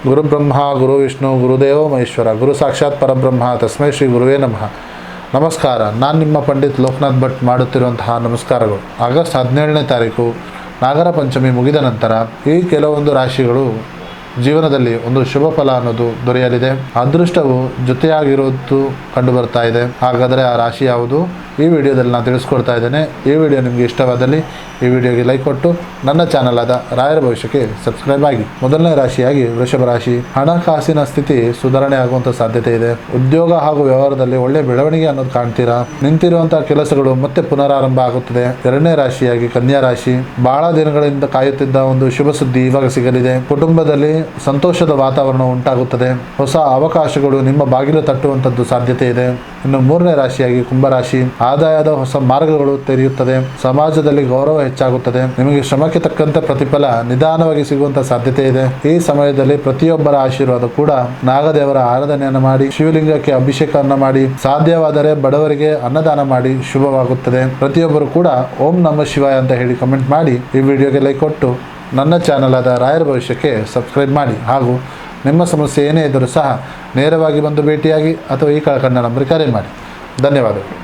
ಗುರುಬ್ರಹ್ಮ ಗುರು ವಿಷ್ಣು ಗುರುದೇವೋ ಮಹೇಶ್ವರ ಗುರು ಸಾಕ್ಷಾತ್ ಪರಬ್ರಹ್ಮ ತಸ್ಮೈ ಶ್ರೀ ಗುರುವೇ ನಮಃ. ನಮಸ್ಕಾರ. ನಾನು ನಿಮ್ಮ ಪಂಡಿತ್ ಲೋಕನಾಥ್ ಭಟ್ ಮಾಡುತ್ತಿರುವಂತಹ ನಮಸ್ಕಾರಗಳು. ಆಗಸ್ಟ್ 17ನೇ ತಾರೀಕು ನಾಗರ ಪಂಚಮಿ ಮುಗಿದ ನಂತರ ಈ ಕೆಲವೊಂದು ರಾಶಿಗಳು ಜೀವನದಲ್ಲಿ ಒಂದು ಶುಭ ಫಲ ಅನ್ನೋದು ದೊರೆಯಲಿದೆ. ಅದೃಷ್ಟವು ಜೊತೆಯಾಗಿರೋದು ಕಂಡು ಬರ್ತಾ ಇದೆ. ಹಾಗಾದರೆ ಆ ರಾಶಿ ಯಾವುದು? ಈ ವಿಡಿಯೋದಲ್ಲಿ ನಾನು ತಿಳಿಸ್ಕೊಡ್ತಾ ಇದ್ದೇನೆ. ಈ ವಿಡಿಯೋ ನಿಮಗೆ ಇಷ್ಟವಾದಲ್ಲಿ ಈ ವಿಡಿಯೋಗೆ ಲೈಕ್ ಕೊಟ್ಟು ನನ್ನ ಚಾನಲ್ ಆದ ರಾಯರ ಭವಿಷ್ಯಕ್ಕೆ ಸಬ್ಸ್ಕ್ರೈಬ್ ಆಗಿ. ಮೊದಲನೇ ರಾಶಿಯಾಗಿ ವೃಷಭ ರಾಶಿ. ಹಣಕಾಸಿನ ಸ್ಥಿತಿ ಸುಧಾರಣೆ ಆಗುವಂಥ ಸಾಧ್ಯತೆ ಇದೆ. ಉದ್ಯೋಗ ಹಾಗೂ ವ್ಯವಹಾರದಲ್ಲಿ ಒಳ್ಳೆ ಬೆಳವಣಿಗೆ ಅನ್ನೋದು ಕಾಣ್ತೀರಾ. ನಿಂತಿರುವಂತಹ ಕೆಲಸಗಳು ಮತ್ತೆ ಪುನರಾರಂಭ ಆಗುತ್ತದೆ. ಎರಡನೇ ರಾಶಿಯಾಗಿ ಕನ್ಯಾ ರಾಶಿ. ಬಹಳ ದಿನಗಳಿಂದ ಕಾಯುತ್ತಿದ್ದ ಒಂದು ಶುಭ ಸುದ್ದಿ ಇವಾಗ ಸಿಗಲಿದೆ. ಕುಟುಂಬದಲ್ಲಿ ಸಂತೋಷದ ವಾತಾವರಣ ಉಂಟಾಗುತ್ತದೆ. ಹೊಸ ಅವಕಾಶಗಳು ನಿಮ್ಮ ಬಾಗಿಲು ತಟ್ಟುವಂಥದ್ದು ಸಾಧ್ಯತೆ ಇದೆ. ಇನ್ನು ಮೂರನೇ ರಾಶಿಯಾಗಿ ಕುಂಭರಾಶಿ. ಆದಾಯದ ಹೊಸ ಮಾರ್ಗಗಳು ತೆರೆಯುತ್ತದೆ. ಸಮಾಜದಲ್ಲಿ ಗೌರವ ಹೆಚ್ಚಾಗುತ್ತದೆ. ನಿಮಗೆ ಶ್ರಮಕ್ಕೆ ತಕ್ಕಂತೆ ಪ್ರತಿಫಲ ನಿಧಾನವಾಗಿ ಸಿಗುವಂತ ಸಾಧ್ಯತೆ ಇದೆ. ಈ ಸಮಯದಲ್ಲಿ ಪ್ರತಿಯೊಬ್ಬರ ಆಶೀರ್ವಾದ ಕೂಡ ನಾಗದೇವರ ಆರಾಧನೆಯನ್ನು ಮಾಡಿ, ಶಿವಲಿಂಗಕ್ಕೆ ಅಭಿಷೇಕವನ್ನು ಮಾಡಿ, ಸಾಧ್ಯವಾದರೆ ಬಡವರಿಗೆ ಅನ್ನದಾನ ಮಾಡಿ ಶುಭವಾಗುತ್ತದೆ. ಪ್ರತಿಯೊಬ್ಬರು ಕೂಡ ಓಂ ನಮಃ ಶಿವಾಯ ಅಂತ ಹೇಳಿ ಕಮೆಂಟ್ ಮಾಡಿ ಈ ವಿಡಿಯೋಗೆ ಲೈಕ್ ಕೊಟ್ಟು ನನ್ನ ಚಾನಲ್ ಆದ ರಾಯರ ಭವಿಷ್ಯಕ್ಕೆ ಸಬ್ಸ್ಕ್ರೈಬ್ ಮಾಡಿ. ಹಾಗೂ ನಿಮ್ಮ ಸಮಸ್ಯೆ ಏನೇ ಇದ್ದರೂ ಸಹ ನೇರವಾಗಿ ಬಂದು ಭೇಟಿಯಾಗಿ ಅಥವಾ ಈ ಕೆಳಕಂಡ ನಂಬರ್ಗೆ ಕರೆ ಮಾಡಿ. ಧನ್ಯವಾದಗಳು.